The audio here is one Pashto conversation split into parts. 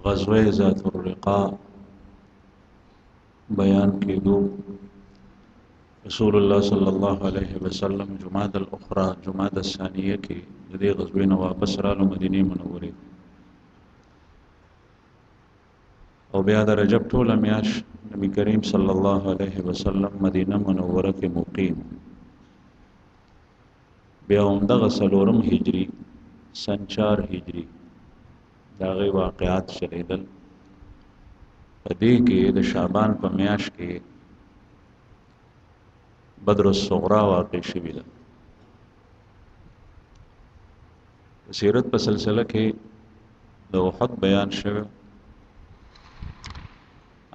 غزوه ذات الرقاع بیان کېدو. رسول الله صلی الله علیه وسلم جمعه الاخرى جمعه الثانیه کې د دې غزوې نه واپس رالو مدینه منورې او بیا د رجب ټوله میاشت نبی کریم صلی الله علیه وسلم مدینه منوره کې مقیم. بیا همدغه څلورم هجری سن 4 هجری دا غي واقعات شریدل په دې کې د شعبان په میاشت کې بدر الصغرا واقع شوی ده. سیرت په سلسله کې د احد بیان شوی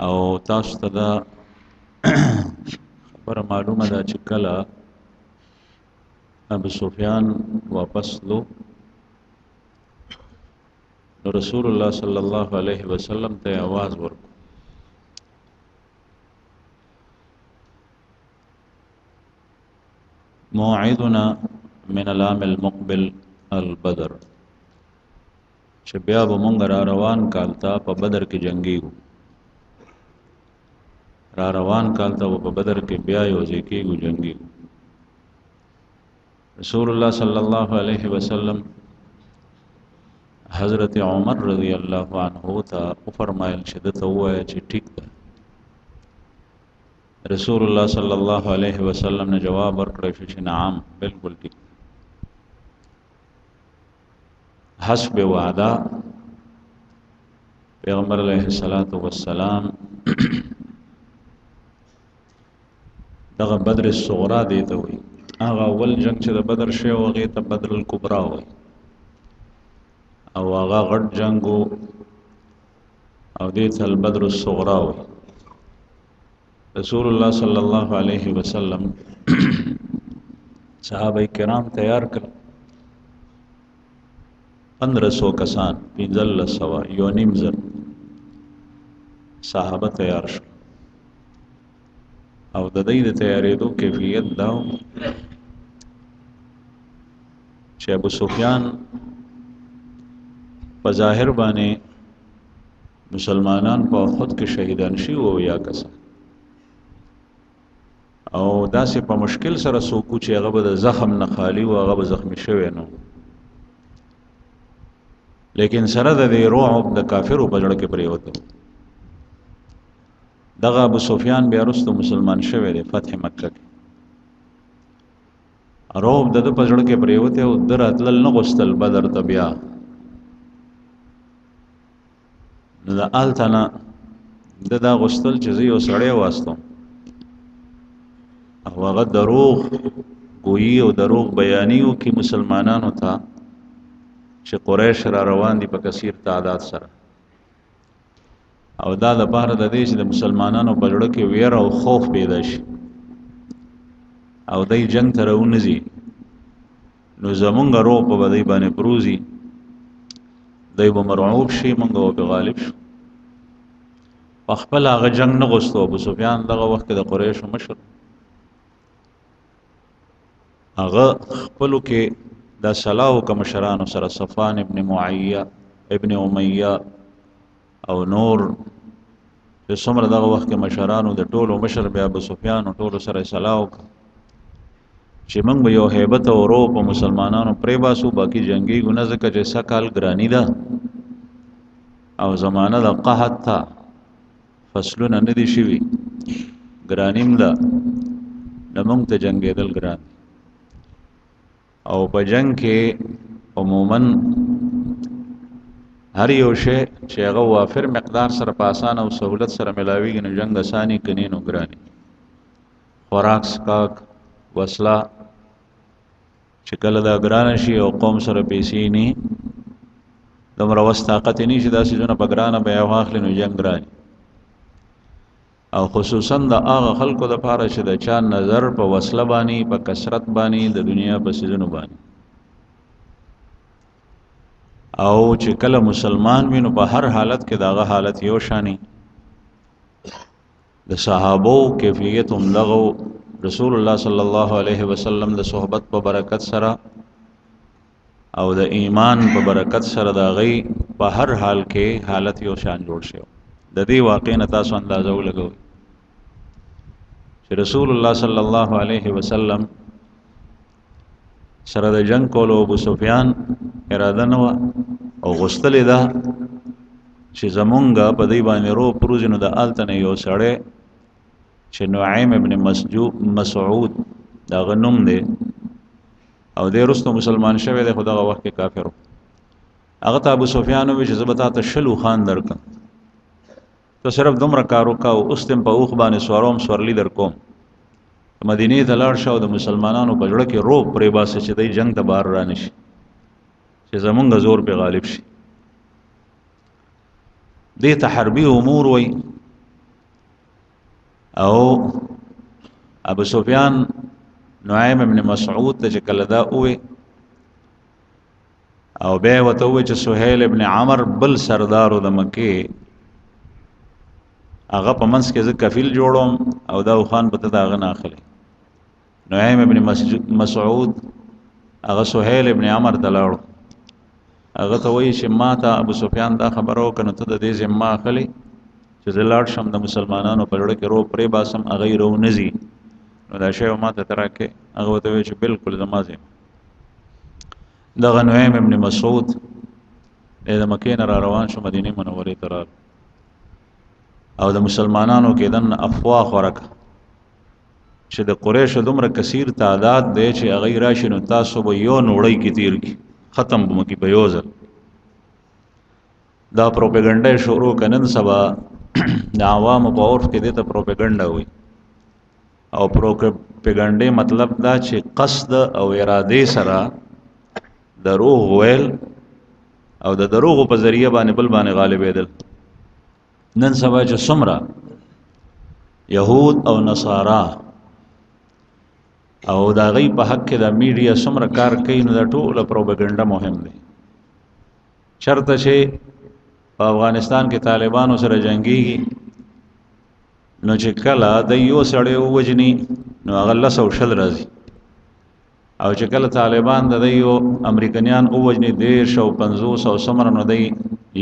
او تاسو ته دا خبره معلومه ده چې کله ابو سفیان واپس لو رسول الله صلی الله علیه وسلم ته आवाज ورکړ موعدنا من العام المقبل البدر چې بیا به مونږ را روان کال ته په بدر کې جنگیږو. را روان کال ته په بدر کې بیا یو ځای کېږو جنگیږو. رسول الله صلی الله علیه وسلم حضرت عمر رضی الله عنه ته فرمایل چې دته وایي چې ټیک ده. رسول الله صلی الله علیه وسلم نے جواب ورکړ چې نعم بالکل ټیک. حسب وعده پیغمبر علیه الصلاۃ والسلام دغه بدر الصغرا دی ته وي. هغه اول جنگ چې د بدر شی او هغه ته بدر الکبرى وي او هغه غټ جنگ او دې ته بدر الصغرا وي. رسول الله صلی الله علیه وسلم صحابه کرام تیار کړ 1500 کسان 1500 یو نیم زر صحابه تیار شو او د دې د تیارېدو کیفیت دا چې ابو سفیان په ظاهر باندې مسلمانان په خود کې شهیدان شي او یا کسان او داسې په مشکل سره سوکو چې هغه به د زخم نه خالی او هغه به زخمی شوی نو، لیکن سره د رعب د کافرو په جړه کې پریوته. دغه ابو سفیان بیا وروسته مسلمان شوی دی فتح مکه کې. رعب د په جړه کې پریوته او دراتل نه غوستل بدر ته بیا د آلتنا دا غوستل چې یو سړی واستو او هغه دروغ گویی او دروغ بیانیو کې مسلمانانو ته چې قریش را روان دي په کثیر تعداد سره او دا د بهر د دې چې د مسلمانانو په جوړه کې ویر او خوف پیدا شي او دای جنگ ته راونځي نو زمونږ روح په بدی باندې پروزي دای به مرعوب شي مونږ به غالب شو. په خپل هغه جنگ نه غوښتو. ابو سفیان دغه وخت د قریش مشر هغه خپلو کې د صلاو کوم مشرانو سره صفوان ابن معیه ابن امیه او نور چې څومره دغه وخت کې مشرانو د ټولو مشر بیا ابو سفیان او ټولو سره صلاو چې موږ به یو هیبت او رو په مسلمانانو پرې باسو باقی جنگي ګونه ځکه چې سکال ګرانی ده او زمانه د قحط تا فصلونه نه دي شوي ګرانیم ده د موږ ته جنگېدل ګران او په جنگ کې عموما هر یو شی چې هغه وافر مقدار سره په اسانه او سہولت سره ملاویږي نو جنگ اساني کني نو ګراني. خوراک سکاک وسله چې کله دا ګران شي او قوم سره پیسې نه دومره وس طاقت نه شي داسې ځونه په ګرانه بیا واخلي نو جنگ ګراني. او خصوصا د هغه خلکو د پاره چې د چا نظر په وسله باندې په کثرت باندې د دنیا په سيزونو باندې او چې کله مسلمان وینو په هر حالت کې داغه حالت یو شانی د صحابو کیفیت هم دغه رسول الله صلی الله علیه وسلم د صحبت په برکت سره او د ایمان په برکت سره دا غي په هر حال کې حالت یو شان جوړ شي. د دې واقع نه تاسو اندازه ولګوئ چې رسول الله صلی الله علیه وسلم سره د جنگ کولو ابو سفیان اراده نه او غستلې ده چې زمونږه په دې باندې رو پروزینو د آلتنه یو سړی چې نعیم ابن مسعود دا غنوم دی او د رستو مسلمان شوی دی، خدغه وخت کې کافر هغه ته ابو سفیان وی چې زبتا ته شلو خان درک ته صرف دومره کارو کا او استم په اوخ باندې سوروم سورلی در کوم مدینه ته لاړ شو د مسلمانانو په جوړه کې رو پرې باسه چې د جنگ ته بار را نشي چې زمونږ زور په غالب شي. دې ته حربي امور وای او ابو سفیان نعیم ابن مسعود ته کله دا وې او به وته وې چې سهیل ابن عمر بل سردارو د مکه هغه په منځ کې ځکه کفیل جوړوم او دا خان په ته هغه نه اخلي. نعیم ابن مسعود هغه سهیل ابن عمر دلاړو هغه ته وایي چې ما ته ابو سفیان دا خبره وکړه ته د دې ذمہ اخلي چې زه لاړ شم د مسلمانانو په لړ کې رو پرې باسم هغه رو نزي نو دا شی ما ته تراکه هغه ته وایي چې بالکل زما ذمہ. دغه نعیم ابن مسعود د مکې نه را روان شو مدینه منورې ته راغی او د مسلمانانو کې دن افواه ورکه چې د قریش دومره کثیر تعداد دی چې هغه راشي نو تاسو به یو نوړی کې تیر کی ختم بم کی په یو ځل. دا پروپاګاندا شروع کنن سبا د عوامو په عرف کې دته پروپاګاندا وي او پروپاګاندا مطلب دا چې قصد او اراده سره دروغ ویل او د دروغ په ذریعہ باندې بل باندې غالبېدل. نن سبا چې څومره يهود او نصارا او دا غي په حق کې د میډیا څومره کار کوي نو دا ټول پروپاګاندا مهم دی. چرته چې په افغانستان کې طالبانو سره جنگيږي نو چې کله د یو سړی وجني نو هغه لسو شل راځي او چې کله طالبان د یو امریکایان وجني 150 او سمره نو دی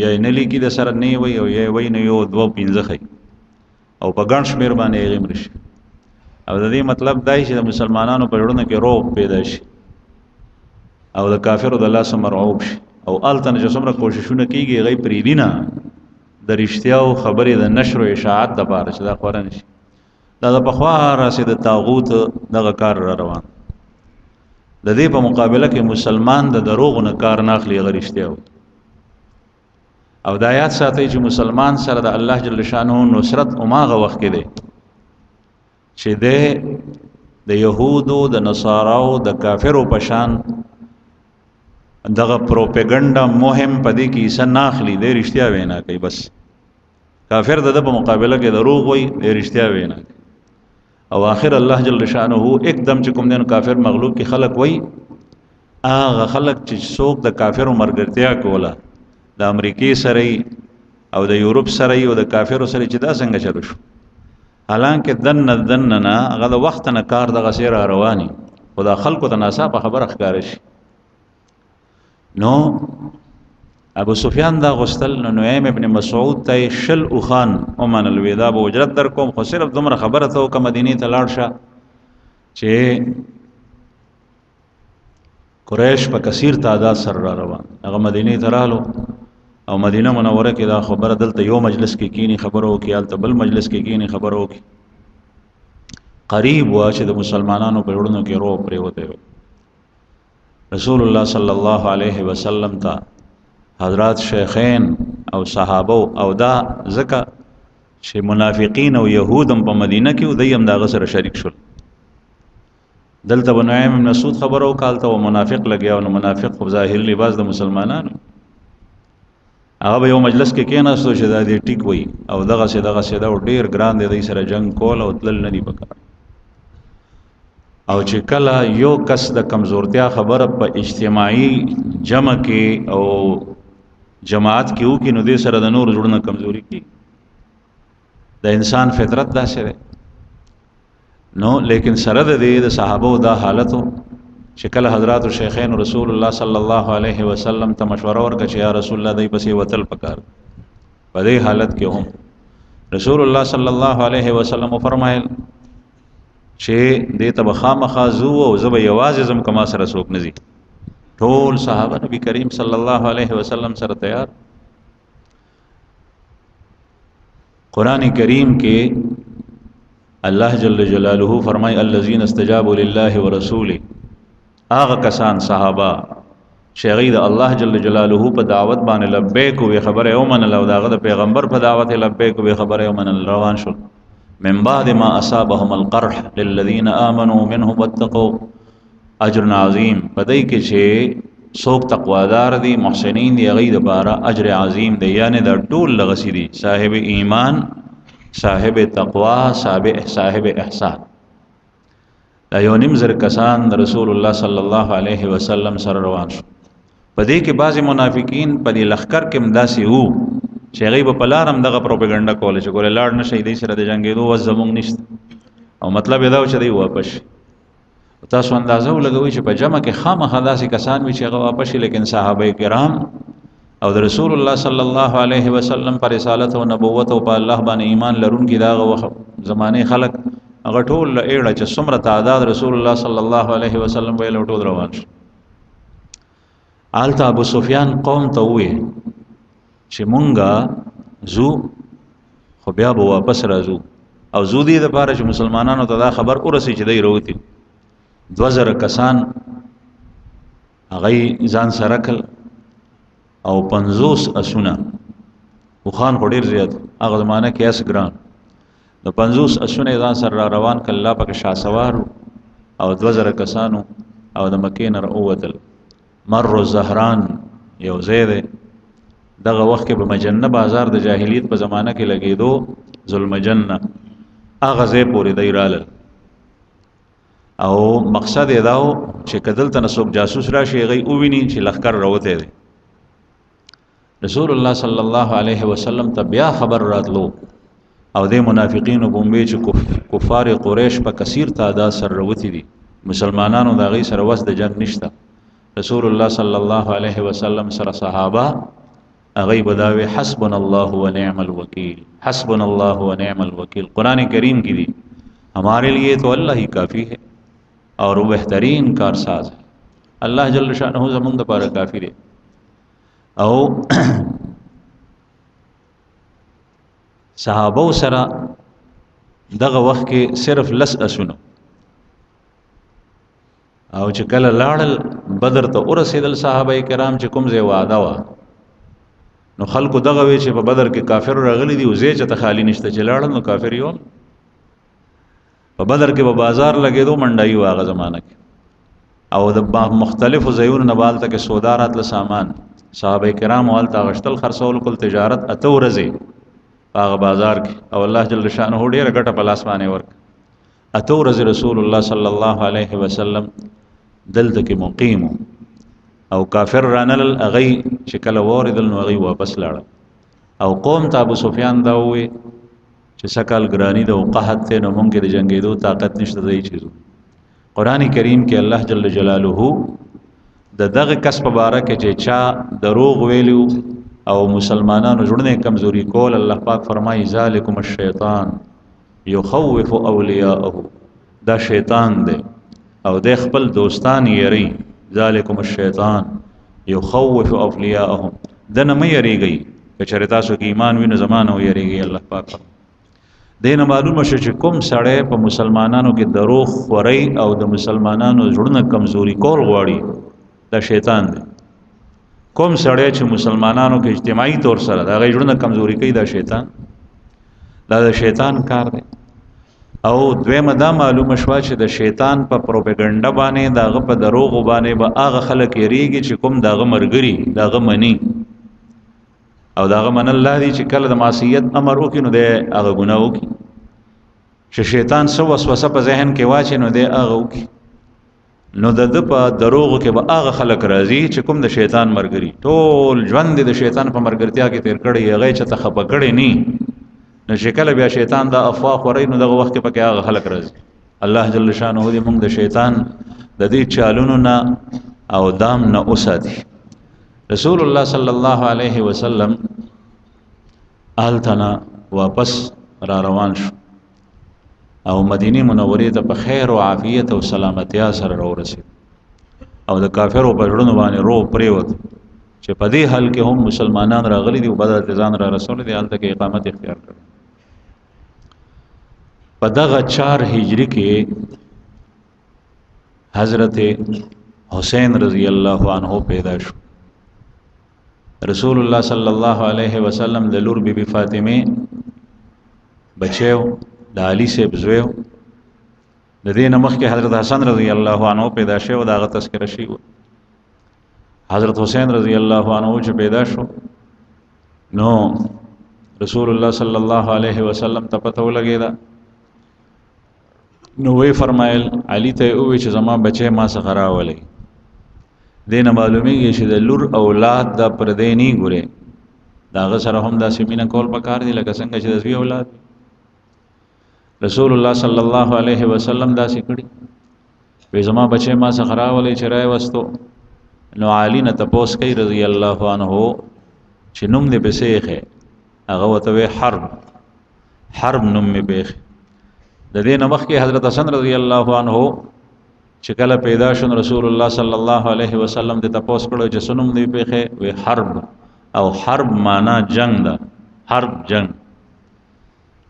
یا نه لیکي د سره نه وي او یا وي نه یو 2-5 خي او په ګڼ شمیر باندې غیم رشي او د دې مطلب دای چې د مسلمانانو په جوړونه کې روغ پیدا شي او د کافرو د لاس مرعوب شي او التن چې څومره کوششونه کیږي غي پریدینا د رښتیاو خبرې د نشر او اشاعت د لپاره چې دا خورن شي دا د بخوا راسي د طاغوت دغه کار را روان د دې په مقابله کې مسلمان د دروغ نه کار نه اخلي غریشتیاو او د آیات ساتي چې مسلمان سره د الله جل شانه نصرت او ماغه وخت کې دی چې د يهودو د نصاراو د کافرو پشان دغه پروپاګاندا مهم پدې کې څه ناخلي د رښتیا وینا کوي بس کافر د په مقابله کې دروغ وي د رښتیا وینا او اخر الله جل شانه एकदम چې کوم دین کافر مغلوب کې خلق وي هغه خلق چې څوک د کافرو مرګرتیا کوله د امریکای سره او د یورپ سره او د کافرو سره چې دا څنګه چلو شو حالانکه دن نه هغه د وخت نه کار د غسیر رواني خدا خلکو ته ناصافه خبره ښکار شي. نو ابو سفیان دا غسل نو نعیم ابن مسعود ته شل او خان او من الوداع به اجرت در کوم خو صرف دومره خبره ته کوم مدینه ته لاړ شه چې قریش په کثیر تعداد سره را روان هغه مدینه ته رالو او مدینه منوره کې دا خبره دلته یو مجلس کې کینی خبرو کې الته بل مجلس کې کینی خبرو کې قریب وا چې د مسلمانانو په وړونو کې رو پرې وته رسول الله صلی الله علیه وسلم ته حضرات شیخین او صحابه او دا زکه چې منافقین او يهودم په مدینه کې ودیم دا غسر شریک شول دلته بنعیم بن مسعود خبرو کالته او منافق لګیا او منافق خو ظاهر لباس د مسلمانانو هغه یو مجلس کې کېناستو چې دا دې ټیک وي او دغه سیده او ډیر ګران دی سره جنگ کول او تل نه دی پکار او چې کله یو کس د کمزورتیا خبره په اجتماعي جمع کې او جماعت کې وو کې نو دې سره د نور جوړنه کمزوري کی د انسان فطرت دا سره نو لیکن سره د دې د صحابه دا حالتو چې کله حضرات شیخین رسول الله صلی الله علیه وسلم ته مشوره ورکړه چې یا رسول الله دای پسې وتل پکار په دې حالت کې هم رسول الله صلی الله علیه وسلم فرمایل چې دې ته خامخا زو او زب یوازې زم کما سره څوک نزي ټول صحابه نبی کریم صلی الله علیه وسلم سره تیار قرآن کریم کې الله جل جلاله فرمای الذين استجابوا لله ورسوله هغه کسان صحابه شیغی د الله جل جلاله په دعوت باندې لبیک او خبره او من الله داغه د پیغمبر په دعوت لبیک او خبره او من روان شول من بعد ما اصابهم القرح للذين امنوا منهم واتقوا اجر عظیم پدای کې چې څوک تقوادار دي محسنین دی غي د بارا اجر عظیم دی یعنی د ټول لغسی دي صاحب ایمان صاحب تقوا صاحب احسان دا یو نیم زر کسان رسول الله صلی الله علیه وسلم سره روان شو پدې کې بعضی منافقین په دې لخر کې مداسي وو چې غیب په لارم دغه پروپاګاندا کوله چې ګوره لاړ نشي دې سره د جنگېدو و زمونږ نشته او مطلب دا و چې دی واپس تاسو اندازه ولګوي چې په جمع کې خامخا داسې کسان وي چې هغه واپس شي لیکن صحابه کرام او د رسول الله صلی الله علیه وسلم پر رسالت او نبوت او په الله باندې ایمان لرونکي داغه وخت زمانه خلق هغه ټول ایړه چې څومره تعداد رسول الله صلی الله علیه وسلم ویل ټول روان شي آلته ابو سفیان قوم ته وې چې مونږه زو خو بیا به واپس راځو او زو دې د پاره چې مسلمانانو ته دا خبر ورسي چې دی وروتي 2000 کسان هغه ځان سره کل او 50 اسونه وخان خډیر زیات هغه زمانہ کې اس ګران د 50 اسونه ځان سره روان کله الله پاک شاه سوار او 2000 کسانو او د مکې نه راوتل مر الزهران یو زید دغه وخت کې په مجنه بازار د جاهلیت په زمانہ کې لګیدو ظلم جنہ هغه ځای پورې دی رالل او مقصد دا و چې کدل تنسوک جاسوس راشي غي او ویني چې لخر راوته دي رسول الله صلی الله علیه وسلم ته بیا خبر راتلو او د منافقین بومبي چې کفار قریش په کثیر تعداد سره راوتی دي مسلمانانو دا غي سره وس د جنگ نشته رسول الله صلی الله علیه وسلم سره صحابه اغي بداوي حسبنا الله ونعم الوکیل حسبنا الله ونعم الوکیل قرآن کریم کی دی ہمارے لیے تو اللہ ہی کافی ہے اور وہ بہترین کارساز ہے اللہ جل شانہ زمون د پاره کافی دی او صحابه سره دغه وخت کې صرف لس اسونه او چې کله لاړل بدر ته ورسېدل صحابه کرام چې کوم ځای وعده وا نو خلکو دغه وی چې په بدر کې کافر راغلي دي او زه چې ته خالی نشته چې لاړل نو کافر یو په بدر کې په بازار لګېدو منډایي واغه زمانہ کې او د مختلفو ځایونو نه بالته کې سودارات له سامان صحابه کرام والته غشتل خرڅول کول تجارت اته ورځي هغه بازار کې او الله جل شانه ډېر غټه په لاس باندې ورک اته ورځي رسول الله صلی الله علیه وسلم دلته کې مقیم او کافر رانل اغي شکل وردل نو اغي واپس لاړ او قوم ته ابو سفیان دا وې چې سکل ګرانی د وقحت ته نو مونږ د جنگېدو طاقت نشته دی چیزو قران کریم کې الله جل جلاله د دغه کس په باره کې چې چا دروغ ویلو او مسلمانانو جوړنه کمزوري کول الله پاک فرمایي ذالکم الشیطان یخوف اولیاءه دا شیطان دی او د خپل دوستان یری ذالکم الشیطان یخوف اولیاءهم دنه مې یریږي چې چرتا سو کې ایمان ویني زمانه یریږي الله پاک دین معلومه شو چې کوم سړی په مسلمانانو کې دروغ خوري او د مسلمانانو جوړنه کمزوري کول غواړي دا شیطان دی کوم سړی چې مسلمانانو کې اجتماعي طور سره دا غي جوړنه کمزوري کوي دا شیطان کار دی او دویمه دا معلومه شو چې د شیطان په پروپاګاندا باندې داغه په دروغ باندې به هغه خلک یریږي چې کوم داغه مرګري داغه منی او داغه من الله دی چې کله د معصیت امر وکړي نو د هغه ګناه وکړي چې شیطان سو وسوسه په ذهن کې واچي نو د هغه وکړي نو د په دروغ کې به هغه خلک راځي چې کوم د شیطان مرګري ټول ژوند د شیطان په مرګرتیا کې تیر کړي هغه چې ته خپه کړي نه نو شکل بیا شیطان دا افواق ورای نو دغه وخت کې پکې هغه خلق راځي الله جل شانه دې موږ د شیطان د دې چالونو نه او دام نه اوساتي. رسول الله صلی الله علیه وسلم آلتنا واپس را روان شو او مدینه منورې ته په خیر او عافیت او سلامتیا سره راورسید او د کافرو په ژوند باندې روح پریوت چې په دې حال کې هم مسلمانان راغلي دي او بدر ځان را رسول دي حالت کې اقامت اختیار کړ. په دغه 4 هجری کې حضرت حسین رضی الله عنه پیدا شو. رسول الله صلی الله علیه وسلم د لور بیبي فاطمه بچیو د علی صاحب زویو. د دې نه مخکې حضرت حسن رضی الله عنه پیدا شو، داغه تذکرہ شي. حضرت حسین رضی الله عنه چې پیدا شو نو رسول الله صلی الله علیه وسلم ته پته ولګیدا، نو وی فرمایل علی ته وی چې زما بچی ما څخه راولي. دینه معلومیږي چې د لور اولاد د پردینی ګوره داغه سره هم داسې مینه کول پکار دي لکه څنګه چې د زوی اولاد. رسول الله صلی الله علیه وسلم داسې کړي، وی زما بچی ما څخه راولي چې راي وستو. نو علی نه تپوس کوي رضی الله عنه چې نوم دې بسیخه، هغه وته حرب نوم می بیخ. د دې نه مخکې حضرت حسن رضی الله عنه چې کله پیدا شون رسول الله صلی الله علیه وسلم ته تپوس کړو چې سنوم دی پیخه، وی حرب. او حرب معنا جنگ ده، حرب جنگ.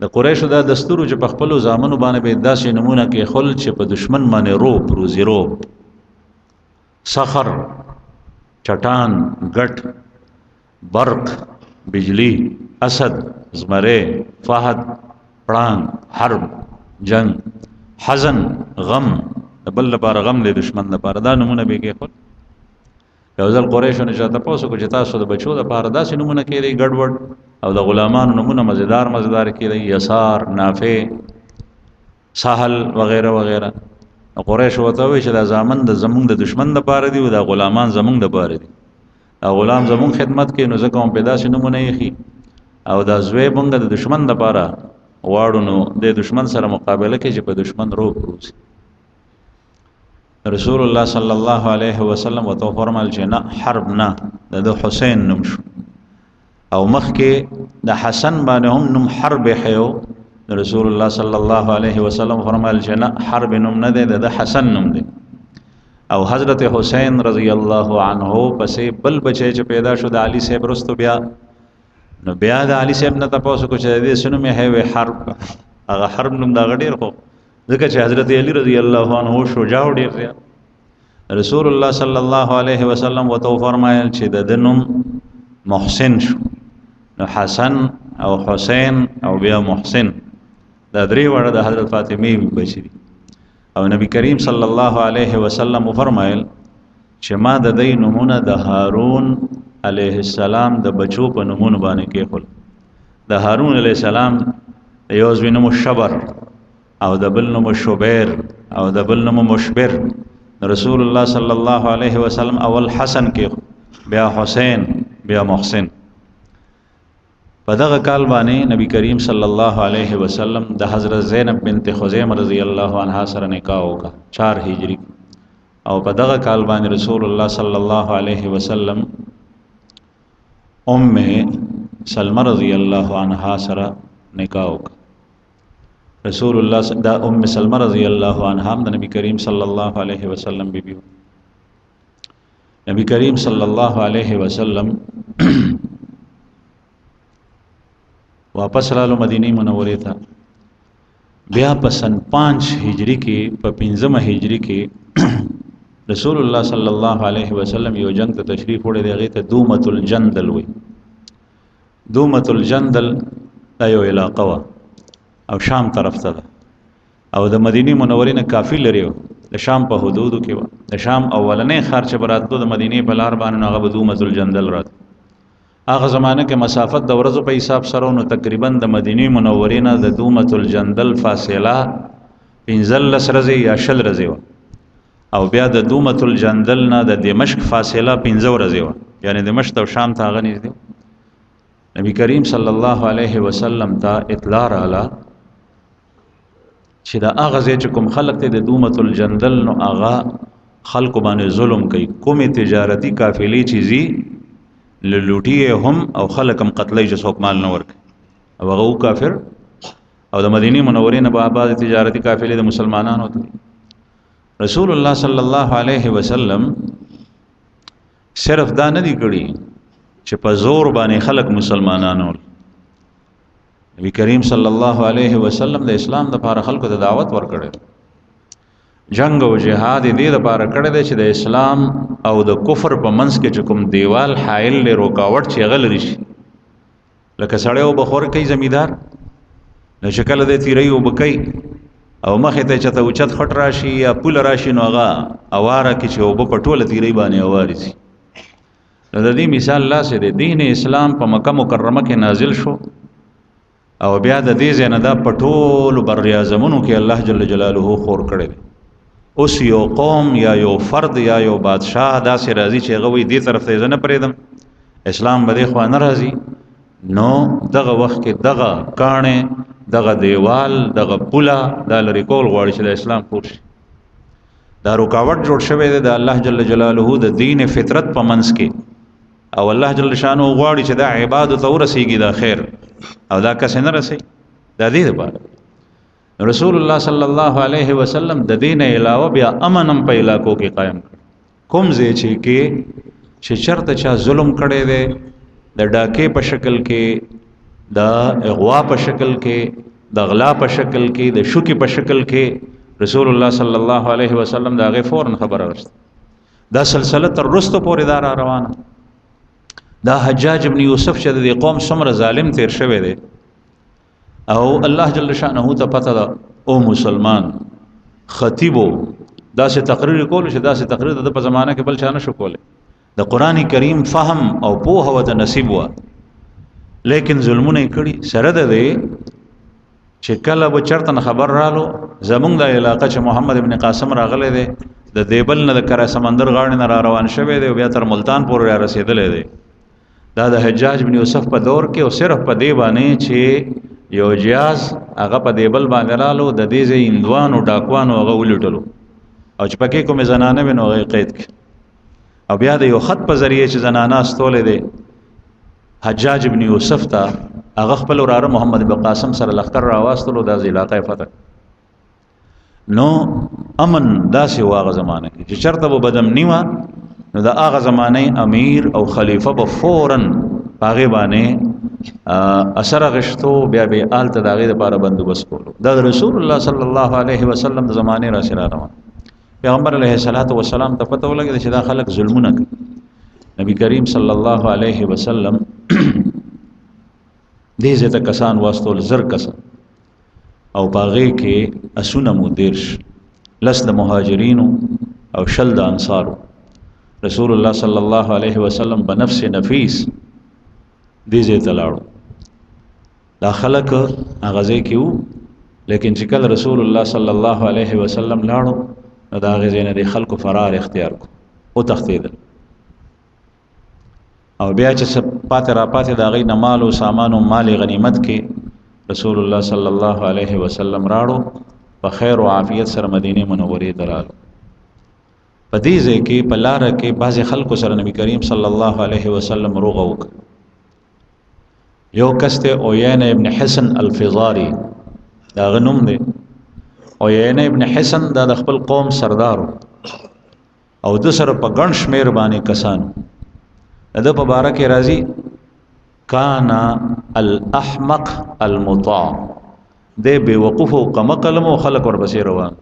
د قریشو دا دستور چې په خپل زامنو باندې به داسې نمونه کې خل چې په دشمن باندې روزي روب، صخر، چټان، غټ، برق، بجلی، اسد، زمره، فهد، پړانګ، حرب، جنگ، حزن، غم، بل لپاره غم دی دشمن لپاره، دا نمونه به کې خپل. یو ځل قریشو نه چاته پوسو کو چې تاسو د بچو لپاره داسې نمونه کې دی ګډوډ او د غلامانو نمونه مزیدار کې دی، یسار، نافع، سهل وغیرہ وغیرہ. قریش وته وی چې دا زامن د زمونږ د دشمن لپاره دی او دا غلامان زمونږ لپاره دي. او غلام زمونږ خدمت کوي نو ځکه هم پیدا شي نمونه یې او دا زوی مونږ د دشمن لپاره واړو نو د دشمن سره مقابله کې چې په دشمن روزي. رسول الله صلی الله علیه وسلم وته فرمایل چې نه حرب نه، د حسین نوم شو. او مخکې د حسن باندې هم نوم حرب حیو. رسول الله صلی الله علیه وسلم فرمایل چې نه حرب نوم نه دی، د حسن نوم دی. او حضرت حسین رضی الله عنه پسې بل بچی چې پیدا شو د علی صاحب رستو بیا نو بیا د علی صاحب نه تاسو کو چې دې سنو مې هي حرب. هغه حرب نوم دا غډیر خو ځکه چې حضرت علی رضی الله عنه شجاع ډیر دی. رسول الله صلی الله علیه وسلم وته فرمایل چې د نوم محسن شو. نو حسن او حسین او بیا محسن دا درې وړه د حضرت فاطمه بچی دي. او نبی کریم صلی الله علیه وسلم فرمایل چې ما د دې نمونه د هارون علیه السلام د بچو په نمونه باندې کې خل. د هارون علیه السلام یو ځوی نوم شبر او د بل نوم شوبیر او د بل نوم مشبر. رسول الله صلی الله علیه وسلم اول حسن کې بیا حسین بیا محسن. په دغه کال باندې نبی کریم صلی الله علیه وسلم د حضرت زینب بنت خزیمه رضی الله عنها سره نکاح وکړ 4 هجری. او په دغه کال باندې رسول الله صلی الله علیه وسلم ام سلمہ رضی الله عنها سره نکاح وکړ. رسول الله دا ام سلمہ رضی الله عنها د نبی کریم صلی الله علیه وسلم بیبی. نبی کریم صلی الله علیه وسلم واپس رالو مدینه منورې ته. بیا په سن 5 هجری کې په 15 هجری کې رسول الله صلی الله علیه وسلم یو جنگ ته تشریف وړي دی، هغه ته دومۃ الجندل وي. دومۃ الجندل دا یو علاقه وا او شام طرف ته ده او د مدینه منورې نه کافی لري، د شام په حدودو کې و. د شام اولنې خرچ براتلو د مدینه په لار باندې هغه دومۃ الجندل رات. هغه زمانه کې مسافت د ورځو په حساب سره نو تقریبا د مدینه منورې نه د دومۃ الجندل فاصله 15 ورځې یا 10 ورځې و. او بیا د دومۃ الجندل نه د دمشق فاصله 15 ورځې و، یعنی دمشق او شام ته هغه نږدې. نبی کریم صلی الله علیه وسلم ته اطلاع رااله چې دا هغه ځای چې کوم خلک ته د دومۃ الجندل نو هغه خلق باندې ظلم کوي کومه تجارتی قافلې چیزي لوټي هم او خلقم قتلې چې څوک مال نه ورک او هغه کافر او د مدینه منورې نه په آباد تجارتی قافلې د مسلمانانو ته رسول الله صلی الله علیه وسلم صرف دا نه دی کړی چې په زور باندې خلق مسلمانانو نبی کریم صلی الله علیه وسلم د اسلام د لپاره خلکو ته دعوت ورکړي جنگ او جهاد دې لپاره کړی دی چې د اسلام او د کفر په منځ کې چې کوم دیوال حائل له رکاوټ چې غل رشي لکه سړی او بخور کوي زمیدار نو شکل دې تیری او بکای او مخه ته چته اوچت خټ راشي یا پول راشي نو هغه اواره کې چې او په پټوله تیری باندې اواري سي نو د دې مثال الله سره د دین اسلام په مکه مکرمه کې نازل شو او بیا د دې ځنه دا پټول بر اعظمونو کې الله جل جلاله خور کړي اوس یو قوم یا یو فرد یا یو بادشاہ دا سي راضي چې غوي دې طرف ته ځنه پرېدم اسلام به خو نه راضي نو دغه وخت کې دغه کانه دغه دیوال دغه پولا د لری کول غواړي چې د اسلام پور شي دا رکاوټ جوړ شوی دی د الله جل جلاله د دین فطرت په منځ کې او الله جل شانو غواړي چې دا عبادت او رسیږي دا خیر او دا کس نه رسي دا دې لپاره رسول الله صلی الله علیه وسلم د دین علاوه بیا امنم په علاقو کې قائم کړ کوم ځای چې چرته چا ظلم کړي دی د ډاکې په شکل کې د اغوا په شکل کې د غلا په شکل کې د شوکې په شکل کې رسول الله صلی الله علیه وسلم دا غي فورن خبره ورسته دا سلسله تر رستو پورې دار روانه دا حجاج ابن یوسف چې د قوم څومره ظالم تیر شوی دی او الله جل شانه ته پته ده او مسلمان خطیبو دا سه تقریر کول چې دا سه تقریر د په زمانہ کې بل چانه شو کوله د قران کریم فهم او پوهه و د نصیب و لیکن ظلمونه کړي سره ده چې کله به چرته خبر رالو زمونږ د علاقې چې محمد ابن قاسم راغله ده د دیبل نه د کرا سمندر غاړې نه را روان شوی دی بیا تر ملتان پورې را رسیدلې دی دا د حجاج ابن یوسف په دور کې او صرف په دی باندې چې یو جیاز هغه په دیبل باندې رالو د دې ځای اندوانو ډاکوانو هغه ولټلو او چې پکې کومه زنانه ونه هغه قید کړ او بیا د یو خط په ذریعه چې زنانه استولې دي حجاج ابن یوسف ته هغه خپل وراره محمد ابن قاسم سره لخر راواستلو د علاقې فتح نو امن داسې واغه زمانه کې چې چرته به بدم نیوا نو د هغه زمانه امیر او خلیفہ به فورا هغه باندې اثر غشتو بیا به آلته دغه لپاره بندوبست کولو د رسول الله صلی الله علیه وسلم د زمانه را سره روان پیغمبر علیه الصلاۃ والسلام ته پته ولګی چې دا خلک ظلمونه کوي نبی کریم صلی الله علیه وسلم دې زته کسان واستول زر کسان او باغې کې اسونه مو دیرش لس د مهاجرینو او شل د انصارو رسول الله صلی الله علیه وسلم بنفس نفیس دې زته لاړو دا خلک غزې کې وو لیکن چې کله رسول الله صلی الله علیه وسلم لاړو دا غزې نه د خلکو فرار اختیار کو او تختیدل او بیا چې پاتې را پاتې دا غي نه مال او سامان او مال غنیمت کې رسول الله صلی الله علیه وسلم راړو په خیر او عافیت سره مدینه منورې درال په دې ځای کې په لار کې بعض خلکو سره نبی کریم صلی الله علیه وسلم روغه وک یو کسته اوینه ابن حسن الفزاری دا غنوم دی اوینه ابن حسن دا د خپل قوم سردار او د سره په ګڼ شمیر باندې کسانو د په باره کې راځي کانا الاحمق المطاع د بے وقوف او قمقل مو خلق ور بصیر روان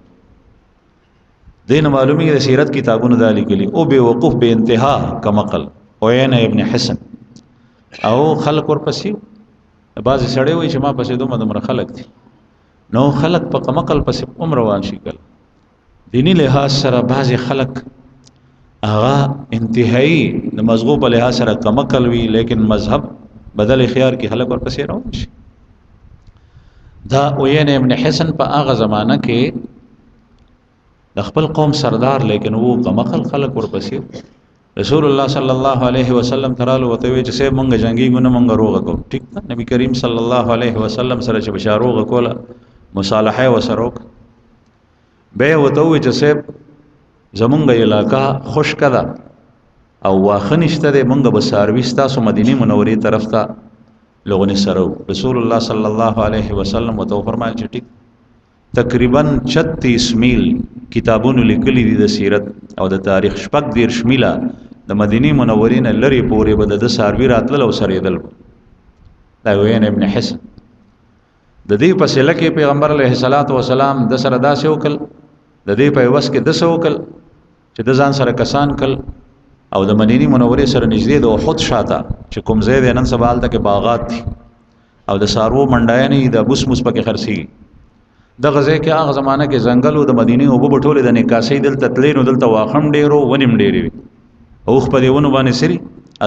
دین معلومی د سیرت کتابونو دالی کلی او بے وقوف بے انتها قمقل اوینه ابن حسن او خلق ور پسې بعضی سړی وای چې ما پسې دومره خلق دي نو خلق په قمقل پسې عمر روان شي کله دینی لحاظ سره بعضی خلق هغه انتهایی د مذهب په لحاظ سره قمقل وی لیکن مذهب بدل خيار کې خلق ور پسې روان شي دا اوین ابن حسن په هغه زمانہ کې د خپل قوم سردار لیکن وو قمقل خلق ور پسې رسول الله صلی الله علیه وسلم ترالو وته وی چې سه مونږ جنگي ګونه مونږ روغه کو ټیک نبی کریم صلی الله علیه وسلم سره چې بشاروغه کوله مصالحه وسروک به وته وی چې سه زمونږ علاقه خشک ده او واښه نشته دی، مونږ به څاروي ستاسو مدینې منورې طرف ته لغونې سره رسول الله صلی الله علیه وسلم ورته وفرمایل چې ټیک. تقریبا 36 میل کتابونو لیکلي دي د سیرت او د تاریخ، 14 میله د مدینې منورې نه لرې پورې به د څاروي راتلل او سرېدل. دا وین ابن حسن د دې په سله کې پیغمبر علیه الصلاۃ والسلام د سره داسې وکړ، د دې په وس کې داسې وکړ چې د ځان سره کسان کړ او د مدینې منورې سره نږدې د احد شاته چې کوم ځای دی نن سبا هلته کې باغات دي او د څاروو منډیانې د بوس موس پکې خرڅېږي. دغه ځای کې هغه زمانه کې ځنګل و، د مدینې اوبه به ټولې د نکاسۍ دلته تلې، نو دلته واښه هم ډېر و، ونې هم ډېرې وې، اوښ په دې ونو باندې سري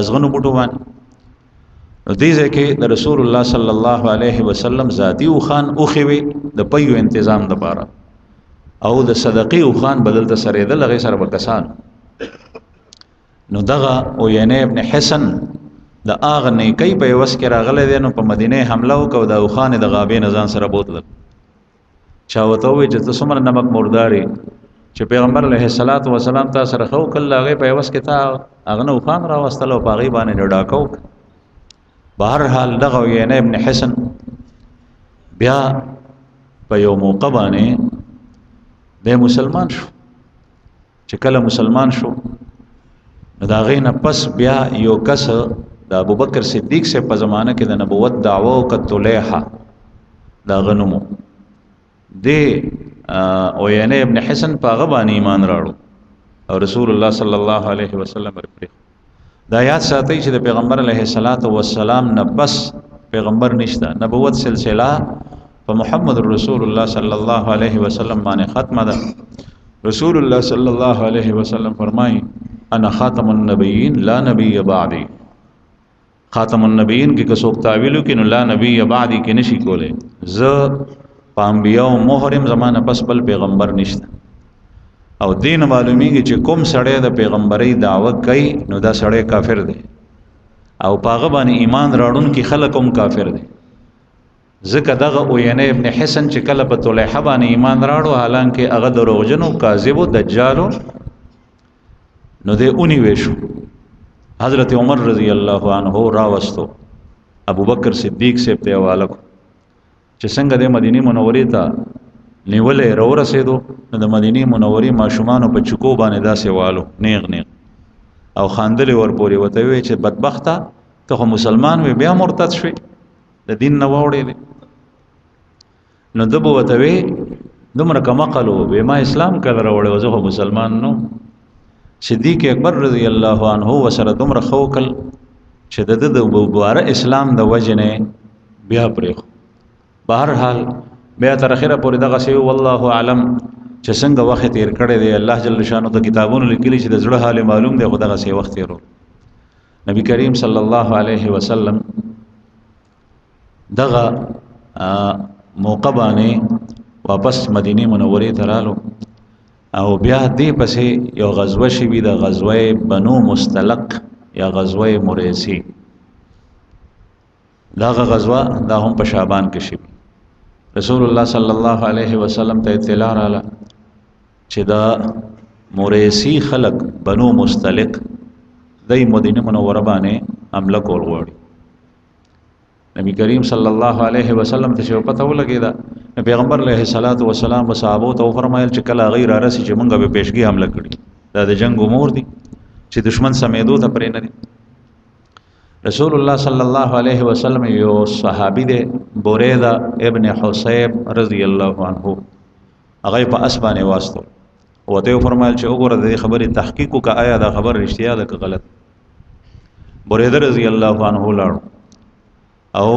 ازغنو بوټو باندې. نو دې ځای کې د رسول الله صلی الله علیه وسلم ذاتي اوښان اوښې وې د پیو انتظام دپاره، او د صدقې اوښان به دلته سرېدل، هغې سره به کسان. نو دغه عینه ابن حسن د هغه نیکۍ په عوض کې راغلی دی، نو په مدینه حمله وکړه او د اوښانې د غابې نه ځان سره بوتلل. چا ورته ووایي چې ته څومره نمک مردار یې چې پیغمبر علیه الصلاۃ والسلام تا سره ښه وکړل، هغې په عوض کې تا هغه نه اوښان راوستل او په هغې باندې ډاکه وکړه. بهرحال دغه عینه ابن حسن بیا په یو موقع باندې دی مسلمان شو. چې کله مسلمان شو نو د هغې نه پس بیا یو کس د ابوبکر صدیق صاحب په زمانه کې د نبوت دعوه وکړه، طلیحه د هغه نوم و. دې عینه ابن حسن په هغه باندې ایمان راړو او رسول الله صلی الله علیه وسلم پرېښود. دا یاد ساتئ چې د پیغمبر علیه الصلاۃ والسلام نه بس پیغمبر نشته، نبوت سلسله په محمد رسول الله صلی الله علیه وسلم باندې ختمه ده. رسول الله صلی الله علیه وسلم فرمایي انا خاتم النبیین لا نبی بعدی. خاتم النبیین کې که څوک تعویل وکړي نو لا نبی بعدی کې نشي کولی. زه په انبیاو مهرم زمانه پس بل پیغمبر نشته. او دین معلومیږي چې کوم سړی د پیغمبرۍ دعوه کوي نو دا سړی کافر دی، او په هغه باندې ایمان راوړونکي خلک هم کافر دی. ځکه دغه عینه ابن حسن چې کله په طلیحه باندې ایمان راوړو، حالانکه هغه دروغجن او کاذب او دجال نو دې ونیوی شو. حضرت عمر رضی الله عنه راوستو، ابو بکر صدیق صاحب ته حواله کړو چې څنګه د مدینې منورې ته نیولې راورسېدو، نو د مدینې منورې ماشومانو په چکو باندې داسې والو نیغ نیغ او خاندلې ورپورې ورته وویل چې بدبخته ته خو مسلمان وې بیا مرتد شوې، د دین نه واوړېدې. نو ده به ورته وی دومره کم عقل و، وی ما اسلام کله راوړی و، زه خو مسلمان نو. صدیق اکبر رضی الله عنه ورسره دومره ښه وکړل چې د ده د مباره اسلام د وجې نه بیا پرېښو. بهرحال بیا تر اخره پورې دغسې والله اعلم چې څنګه وخت تیر کړی دی. الله جل شانو د کتابونو لیکلي چې د زړه حال معلوم دی، خو دغسې وخت تیرو. نبی کریم صلی الله علیه وسلم دغه موقع باندې واپس مدینې منورې ته رالو، او بیا دې پسې یو غزوه شوي د غزوه بنو مستلق یا غزوه مریسی. دغه غزوه دا هم په شعبان کې شوي. رسول الله صلی الله علیه وسلم ته اطلاع رااله چې دا مریسی خلق بنو مستلق دای مدینه منوره باندې حمله کول غواړي. نبی کریم صلی الله علیه وسلم ته شو پته ولګیدا، پیغمبر علیه الصلاۃ والسلام صحابه ته فرمایل چې کله غیر راسي چې مونږ به پیشګي حمله کړي، دا د جنگ امور دي چې دشمن سمیدو ته پرې نه دي. رسول الله صلی الله علیه وسلم یو صحابي دی بوریدا ابن حصیب رضی الله عنه، هغه په اسبانه واسطو وته فرمایل چې وګوره د خبرې تحقیق وکړه، آیا دا خبر رښتیا ده که غلط. بوریدا رضی الله عنه لاړ او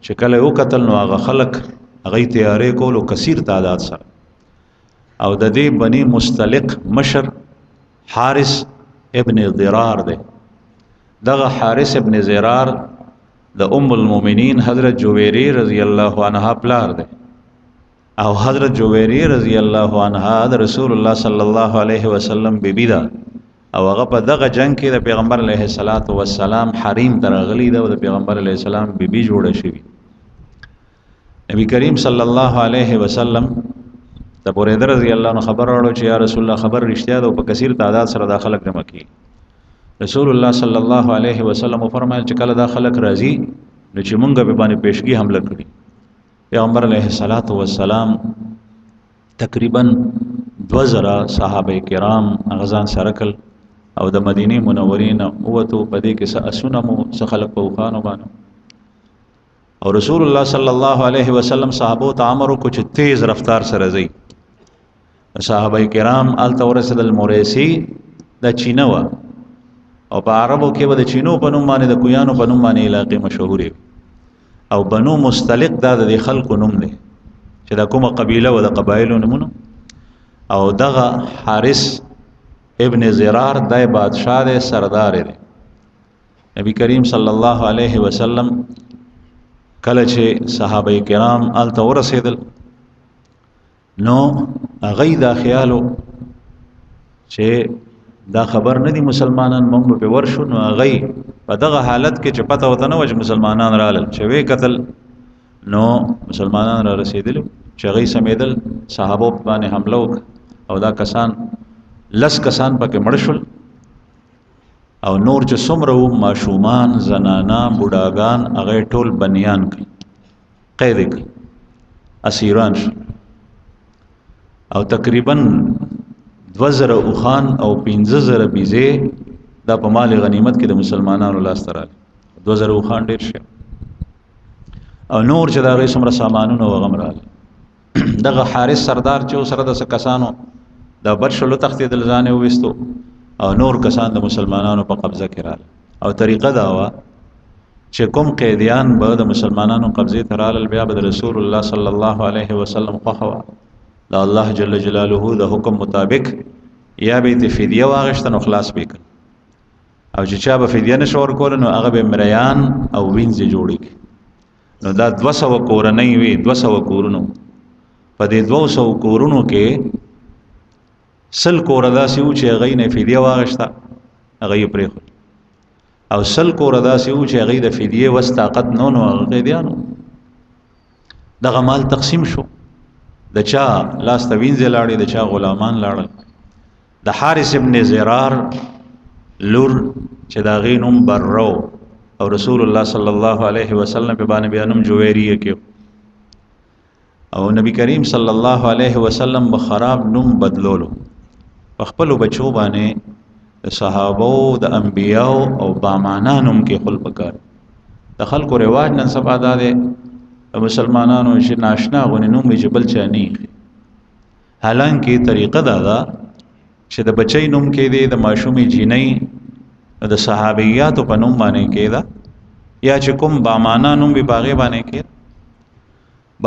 چې کله یو قتل نو هغه خلق هغه تیارې کولو کثیر تعداد سره، او د دې بني مستلق مشر حارث ابن ضرار دی. دغه حارث ابن ضرار د ام المؤمنین حضرت جویری رضی الله عنها پلار دی، او حضرت جویری رضی الله عنها د رسول الله صلی الله علیه وسلم بیبی ده، او هغه په دغه جنگ کې د پیغمبر علیه الصلاۃ والسلام حریم ته راغلی ده او د پیغمبر علیه السلام بیبي جوړه شوي. نبی کریم صلی الله علیه وسلم د ابو هريره رضی الله عنه خبر راوړو چې یا رسول الله خبر رښتیا ده او په کثیر تعداد سره دا خلک جمع کی رسول الله صلی الله علیه وسلم فرمایل چې کله دا خلک راځي نو چې مونږ به باندې پیشگی حمله کړی پیغمبر علیه الصلاۃ والسلام تقریبا 2000 صحابه کرام غزان سرکل او د مدینه منورې نه وته په دې کې اسونه مو خلک په خوانو باندې او رسول الله صلی الله علیه وسلم صحابو ته امر وکړ چې تیز رفتار سره ځي صحابه کرام ال تورسل المریسی د چینو او په عربو کې به د چینو په نوم باندې د کویانو په نوم باندې علاقې مشهورې او بنو مستلق دا د خلکو نوم دی چې دا کومه قبیله و د قبایلو نومونه او دغه حارث ابن زرار دای بادشاہ دی سردار دی نبی کریم صلی الله علیه وسلم کله چې صحابه کرام ال تورسل نو هغه دا خیالو چې دا خبر نه دي مسلمانان مونږ په ورشو نو هغه په دغه حالت کې چې پته وته نه و چې مسلمانان رالل چې وې قتل نو مسلمانان را رسیدل چې هغه سمیدل صحابه باندې حمله وک او دا کسان لس کسان پکې مړ شول او نور چې څومره وو ماشومان زنانا بوډاګان هغه ټول بنیان کړ قید کړ اسیران شو او تقریبا 2000 اوخان او 15000 بیزه دا په مال غنیمت کې د مسلمانانو لاس تراله 2000 اوخان ډیر شه او نور چې دا غي څومره سامانونه وغمراله دغه حارث سردار چې سره د کسانو دا برشلو تختې د ځانه وستو او نور کسان د مسلمانانو په قبضه کې رااله او طریقه دا وا چې کوم قیدیان به د مسلمانانو قبضه تراله بیا به رسول الله صلی الله علیه وسلم خوخوا دا الله جل جلاله د حکم مطابق یا به ته فدیه واغشتن او خلاص وکړ او چې چا به فدیه نشور کول نو هغه به مریان او وینځ جوړی نو دا 200 کورنۍ وی 200 کورونو په دې 200 کورونو کې سل کوردا سیو چې هغه نه فدیه واغشتا هغه یې پرې او سل کوردا سیو چې هغه د فدیه واستاقت نو هغه دیانو دغه مال تقسیم شو د چا لاس توینځ لاړې د چا غلامان لاړل د حارث ابن زرار لور چې دا غینوم برو او رسول الله صلی الله علیه وسلم په باندې بیانوم جویریه کې او نبی کریم صلی الله علیه وسلم بخراب نوم بدلولو خپل بچو باندې د صحابه د انبیاء او بامانانو کې خپل پکار د خلکو رواج نن سبا ده مسلمانانو چې ناشنا غونې نوم یې جبل چانی حالانکه طریقه دا ده چې د بچی نوم کې دی د ماشومې جینۍ د صحابیاتو په نوم باندې کې دا یا چې کوم بامانا نوم به باغې باندې کې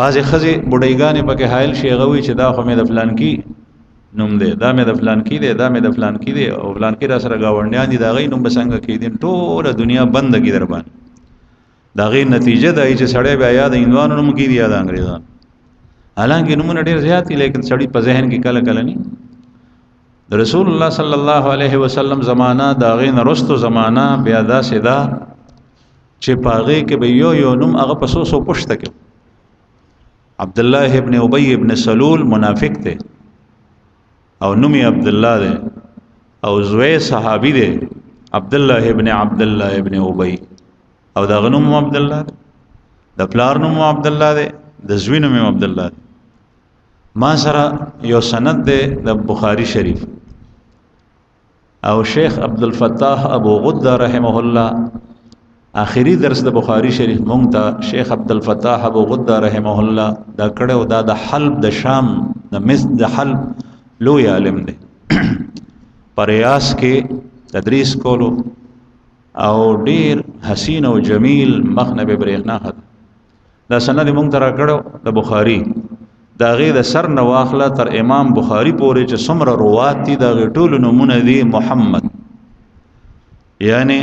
بعض خزي بډایګانې پکې حایل شي غوي چې دا خو مې د فلان کی نوم دی دا مې د فلان کی دی دا مې د فلان کی دی او فلان کی را سره گاونډیان دي دا غي نوم بسنګ کې دي ټول دنیا بندګي در باندې دا غي نتیجه دی چې سړی بیا یاد هندوانو نوم کې دی یاد انګریزان حالانکه نومونه ډیر زیات دي لیکن سړی په ذهن کې کله کله نه د رسول الله صلی الله علیه وسلم زمانہ دا غي نرستو زمانہ بیا دا سدا چې پاغه کې به یو نوم هغه پسو سو پښته کې عبد الله ابن ابي ابن سلول منافق ته او نومي عبد الله ده او زوی صحابي ده عبد الله ابن ابي او دا غنوم عبد الله ده د پلار نوم عبد الله ده د زوی نوم عبد الله ده ما سره یو سند ده د بخاری شریف او شیخ عبد الفتاح ابو غده رحمه الله آخری درس د بخاری شریف مونږ ته شیخ عبد الفتاح ابو غده رحمه الله دا کړه او دا د حلب د شام د مصر د حلب لوی عالم دی پریاس کې تدریس کولو او ډیر حسین او جمیل مخنب برېښنا خد دا سند مونږ ته راکړو د بخاری دا غي د سر نواخله تر امام بخاری پورې چې څومره روات دي دا ټول نمونه دي محمد یعنی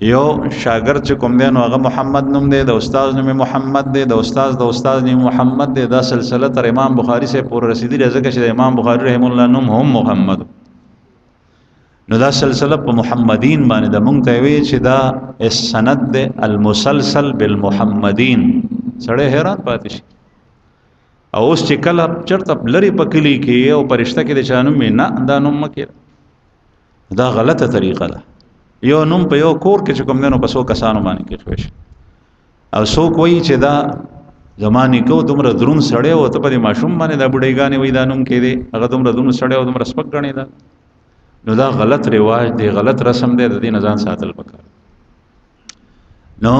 یو شاګرد چې کوم دی نو هغه محمد نوم دی د استاد نوم محمد دی د استاد نوم محمد دی دا سلسله تر امام بخاری سے پور رسیدي ځکه چې امام بخاری رحم الله نوم هم محمد نو دا سلسله په محمدین باندې د مونږ ته وی چې دا السند دی المسلسل بالمحمدین سړی حیران پاتې شي او اوس چې کله چرته لري په کلی کې او پرشته کې د چانوم نه دا نوم مکه دا غلطه طریقه ده یو نوم په یو کور کې چې کوم دنو په 100 کسانو باندې کې خوښ او سو کوئی چې دا زمانی کو دومره درون سړی او ته په ماشوم باندې دا بډایګانې وې دا نوم کې دی هغه دومره درون سړی او دومره سپک غنی دا نو دا غلط رواج دی غلط رسم دی د دې نزان ساتل پکار نو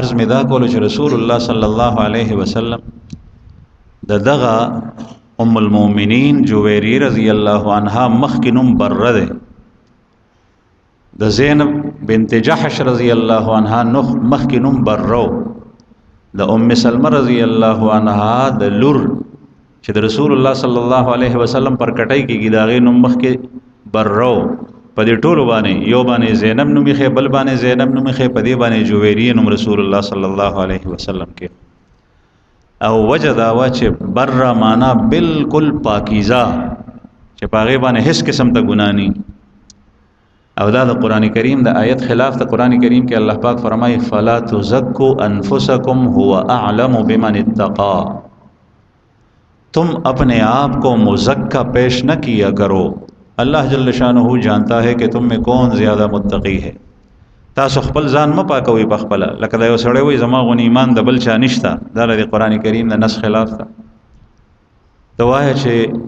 عرض می دا کولو چې رسول الله صلی الله علیه وسلم دغه ام المؤمنین جویری رضی الله عنها مخکنم بره ده د زینب بنت جحش رضی الله عنها مخکنم برو د ام سلمہ رضی الله عنها د لور چې د رسول الله صلی الله علیه وسلم پر کټای کې داغه نوم مخکې برو په دې ټولو باندې یو باندې زینب نومې خې بل باندې زینب نومې خې په دې باندې جویری نوم رسول الله صلی الله علیه وسلم کې او وجدا وا چې بر معنا بالکل پاکیزه چې پاغه باندې هیڅ قسم ته ګناه نه او دا د قران کریم د آیت خلاف د قران کریم کې الله پاک فرمایي فلا تزکوا انفسکم هو اعلم بمن اتقى तुम अपने आप को मुज़क्का पेश न किया करो अल्लाह जल्ल शानहू जानता है कि तुम में कौन ज़्यादा मुत्तकी है تاسو خپل ځان م پاکوي په خپل لکه دا یو سړی وي زما غو ایمان د بل چا نشته دا د قران کریم د نس خلاف ده دوای چې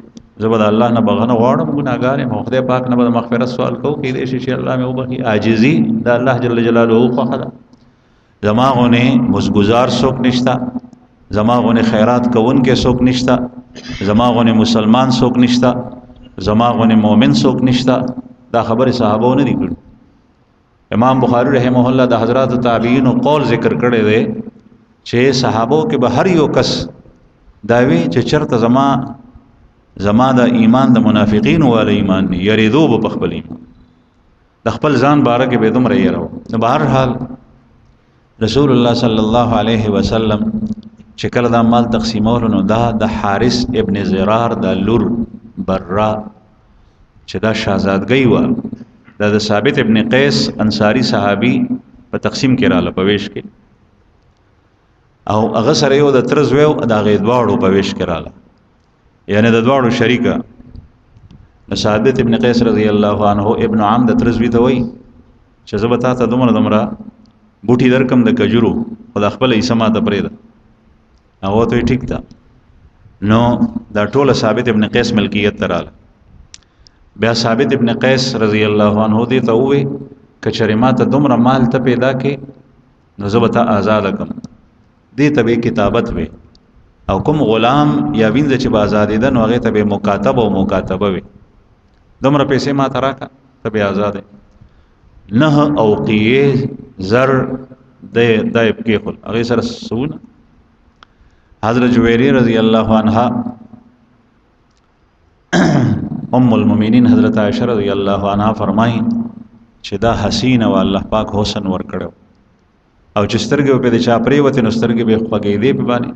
زبد الله نه بغنه غواړم ګناګار یم خدای پاک نه به مغفرت سوال کو کې دې شي الله مې وبخي عاجزي د الله جل جلاله خو خدا زما غو نه مزګزار څوک نشته زما غو نه خیرات کوون کې څوک نشته زما غو نه مسلمان څوک نشته زما غو نه مؤمن څوک نشته دا خبره صحابو نه دي کړې امام بخاری رحمه الله د حضرات تابعین قول ذکر کړی دی چې صحابو کې به هر یو کس داوی چې چرته زما د ایمان د منافقین وال ایمان نه یریدو په خپل ایمان د خپل ځان باره کې به دوم رہی راو نو بهر حال رسول الله صلی الله علیه وسلم چې کله د مال تقسیمول نو دا د حارث ابن زرار د لور برا چې دا شاهزادګي و دا د ثابت ابن قیس انصاری صحابي په تقسیم کې رااله په ویش کې او هغه سره یو د ترزویو د غې دواړو په ویش کې رااله یعنی د دواړو شریکه د ثابت ابن قیس رضی الله عنه ابن عم د ترزوی ته وای چې زبتا ته دومره بوټي درکم د کجورو خدای خپل یې سما ته پرېده هغه ته ټیک ده نو دا ټوله ثابت ابن قیس ملکیت تراله بیا ثابت ابن قیس رضی الله عنه دې ته وې کچری ما ته دومره مال ته پیدا کې نو زبتا آزاد کم دې ته به کتابت وې او کوم غلام یا وینځ چې آزادې ده نو هغه ته به مکاتب او مکاتبه وې دومره پیسې ما ته راکا ته به آزاد نه او قیه زر د دایب کې خل هغه سره سونه حضرت جویری رضی الله عنها ام المؤمنین حضرت عائشہ رضی الله عنها فرمایي چې دا حسین او الله پاک حسن ور کړو او چې سترګې په دې چا پرې وته نو سترګې به خوګې دی په باندې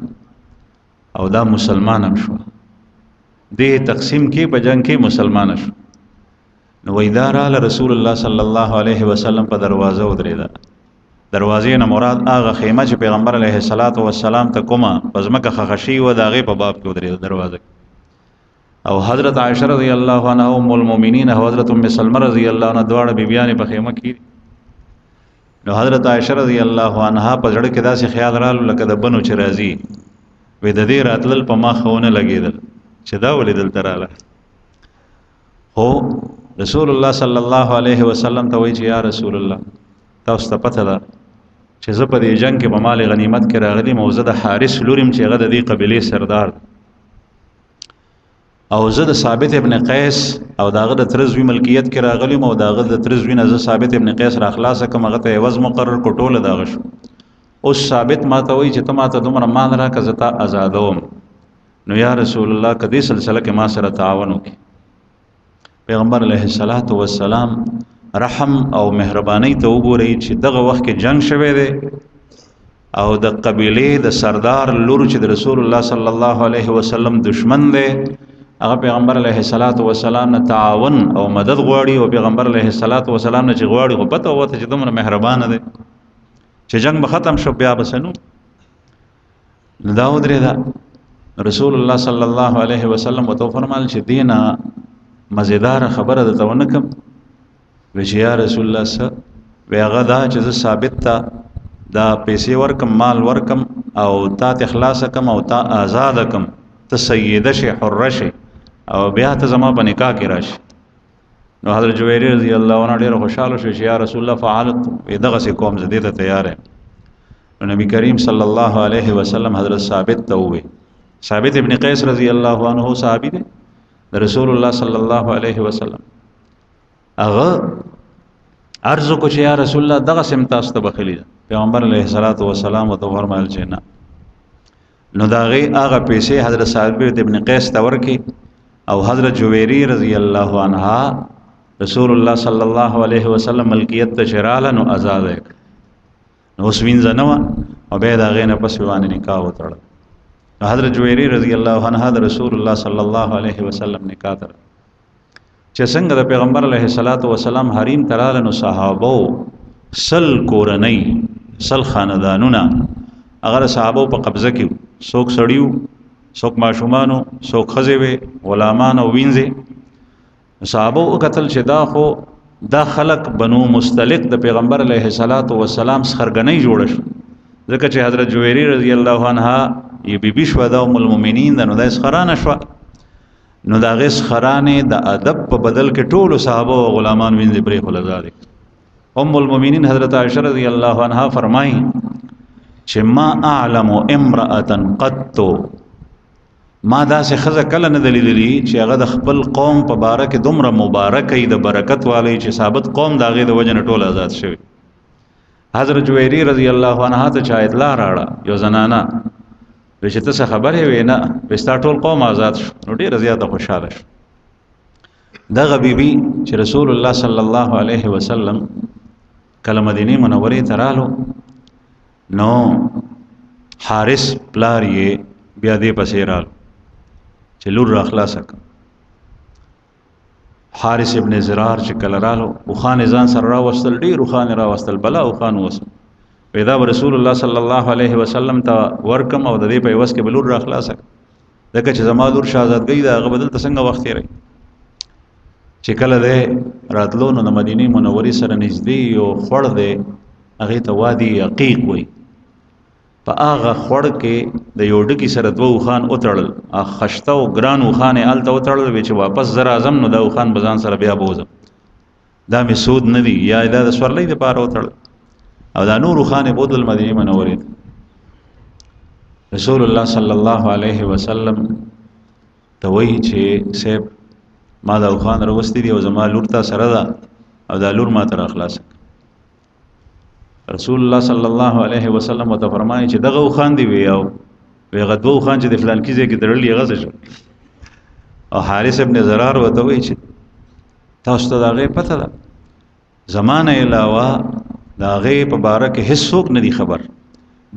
او دا مسلمان هم شو دې تقسیم کې بجنګ کې مسلمان شو نو ویدار رسول الله صلی الله علیه وسلم په دروازه ودرېدا دروازې نه مراد هغه خیمه چې پیغمبر علیه الصلاۃ والسلام ته کومه پزمکه خخشی و داغه په باب کې ودرېدا دروازه او حضرت عائشہ رضی الله عنها ام المؤمنین او حضرت ام سلمہ رضی الله عنها دواړه بیبیانې په خیمه کې نو حضرت عائشہ رضی الله عنها په ځړ کې داسې خیال رالو لکه د بنو چې راځي وې د دې راتلل په ما خونه لګیدل چې دا ولیدل تراله هو رسول الله صلی الله علیه وسلم ته وایي چې یا رسول الله تاسو ته پته ده چې زه په دې جنگ کې په مال غنیمت کې راغلی موزه د حارث لورم چې هغه د دې قبيله سردار او زه د ثابت ابن قیس او داغه د ترزوی ملکیت کې راغلی او داغه د ترزوی نه زه ثابت ابن قیس را خلاص کوم هغه ته عوض مقرر کوټول داغه شو او ثابت ما ته وایي چې ته ما ته دومره مان را کزتا آزادوم نو یا رسول الله کدی سلسله کې ما سره تعاون وکي پیغمبر علیه الصلاۃ والسلام رحم او مهرباني ته وګورئ چې دغه وخت کې جنگ شوه دی او د قبيله د سردار لور چې د رسول الله صلی الله علیه وسلم دشمن دی هغه پیغمبر علیه الصلاۃ والسلام نه تعاون او مدد غواړي او پیغمبر علیه الصلاۃ والسلام نه چې غواړي خو پته وته چې دومره مهربان دی چې جنگ به ختم شو بیا بسنو دا ودرې دا رسول الله صلی الله علیه وسلم وته فرمایل چې دینه مزیدار خبره ده ته ونکم وی چې یا رسول الله س وی هغه دا چې ثابت تا دا پیسې ورکم مال ورکم او تا اخلاص کم او تا آزاد کم ته سید شي حر شي او بیا ته زما په نکاح کې راشي. نو حضرت جویری رضی الله عنه ډیر خوشاله شو چې یا رسول الله فعلت دغه سي قوم زدي ته تیار یم. نو نبی کریم صلی الله علیه وسلم حضرت ثابت ته وې ثابت ابن قیس رضی الله عنه صحابي دی رسول الله صلی الله علیه وسلم هغه عرض کو چې یا رسول الله دغه سم تاسو ته بخلی پیغمبر علیه الصلاۃ والسلام او فرمایل چې نه. نو دا غي هغه پیسې حضرت ثابت ابن قیس ته ورکی او حضرت جویری رضی الله عنها رسول الله صلی الله علیه وسلم ملکیت ته شراله نو آزاد کړ. نو اوس وینځه نو او به دا غي نه پس وانه نکاح وتړ. حضرت جویری رضی الله عنها د رسول الله صلی الله علیه وسلم نکاح تر چې څنګه د پیغمبر علیه الصلاۃ والسلام حریم تراله نو صحابه سل کورنۍ سل خاندانونه اگر صحابه په قبضه کې څوک سړیو څوک ماشومانو څوک خزوي غلامان او وینځي صحابه او قتل شدا خو دا خلق بنو مستلق د پیغمبر علیه الصلاۃ والسلام سخرګنۍ جوړ شو ځکه چې حضرت جویری رضی الله عنها ی بیبي شو د ام المؤمنین د نو د اسخرانه شو. نو دا غي اسخرانه د ادب په بدل کې ټول صحابه او غلامان وینځي پرې خلزاد. ام المؤمنین حضرت عائشہ رضی الله عنها فرمایي چې ما اعلم امراه قط ما دا سه خزه کله نه دلیدلی چې هغه د خپل قوم په باره کې دومره مبارکه د برکت والی چې ثابت قوم داغه د وجنه ټول آزاد شوی. حضرت جویری رضی الله عنها ته چا اطلاع راړه یو زنانه چې ته څه خبرې وې نه پستا ټول قوم آزاد شو. نو ډېر زیاته خوشاله شو. دغه بیبي چې رسول الله صلی الله علیه وسلم کله مدینه منورې ته رالو نو حارث پلار یې بیا دې پسې رالو چې لور را خلاص کړ. حارث ابن زرار چې کله رالو او خان ځان سره راوستل ډېر خان راوستل بلا او خان وس پیدا رسول الله صلی الله علیه وسلم ته ورکم او د دې په وس کې بلور را خلاص کړ. دغه چې زما لور شاهزادګۍ دا غبدل څنګه وخت یې چې کله دې راتلو نو د مدینه منورې سره نږدې یو خړ دې هغه ته وادي عقیق وای. په هغه خړ کې د یو ډکی سره دوه خان اوتړل اخ خشته او ګران خان آلته اوتړل چې واپس زر اعظم نو د خان بزان سره بیا بوزم دا می سود نه دی یا دا د سورلې د پاره اوتړل او دا نور خان بودل مدینه منورې. رسول الله صلی الله علیه وسلم ته وایي چې سیب ما دا خان راوستي دی او زما لور ته سره ده او دا لور ما تر اخلاص. رسول الله صلی الله علیه وسلم ته فرمایي چې دغه خان دی وی او وی غدو خان چې د فلان کیږي کې درلې غزه شو. او حارث ابن زرار وته وی چې تاسو ته دا غي پته ده زمانه علاوه دا غي په باره کې هیڅوک نه دی خبر.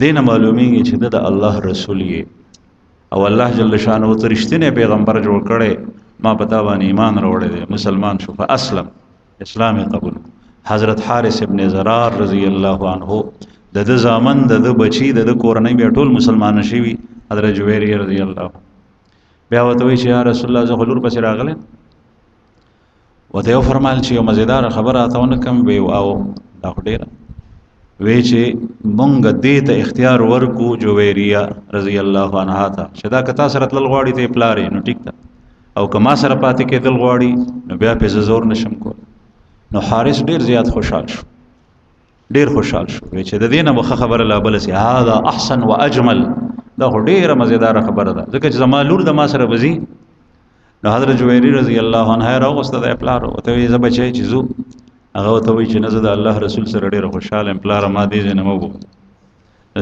دینه معلومیږي چې د الله رسول یې او الله جل شانه ته رښتینه پیغمبر جوړ کړي. ما پتا باندې ایمان راوړی دی مسلمان شو فاسلم اسلام قبول. حضرت حارث ابن زرار رضی الله عنه د زامن د بچی د کورنۍ بیا ټول مسلمان شي. حضرت جویری رضی الله بیا وته وی چې یا رسول الله زه حضور پس راغله وته یو فرمایل چې یو مزیدار خبره اتاونه کم وی او دا ډیره وی چې مونږ دې ته اختیار ورکو جویریه رضی الله عنها ته چې دا کتا سره تل غواړي ته پلارې نو ټیک ده او کما سره پاتې کېدل غواړي نو بیا په زور نشم کول. نو حارث ډیر زیات خوشحال شو ډیر خوشحال شو چې د دینه مخه خبره لا بل سي هاذا احسن واجمل دا ډیره مزیدار خبره ده ځکه چې زما لور د ما سره وزي. نو حضرت جویری رضی الله عنه راغسته د پلار او ته یې زبچي چې زو هغه ته وی چې نه د الله رسول سره ډیر خوشاله پلار ما دې نه مو.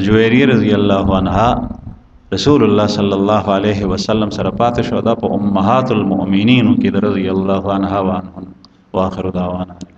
جویری رضی الله عنها رسول الله صلی الله علیه وسلم سره پاتې شو دا په امهات المؤمنین کې رضی الله عنها وانه واخر دعوانا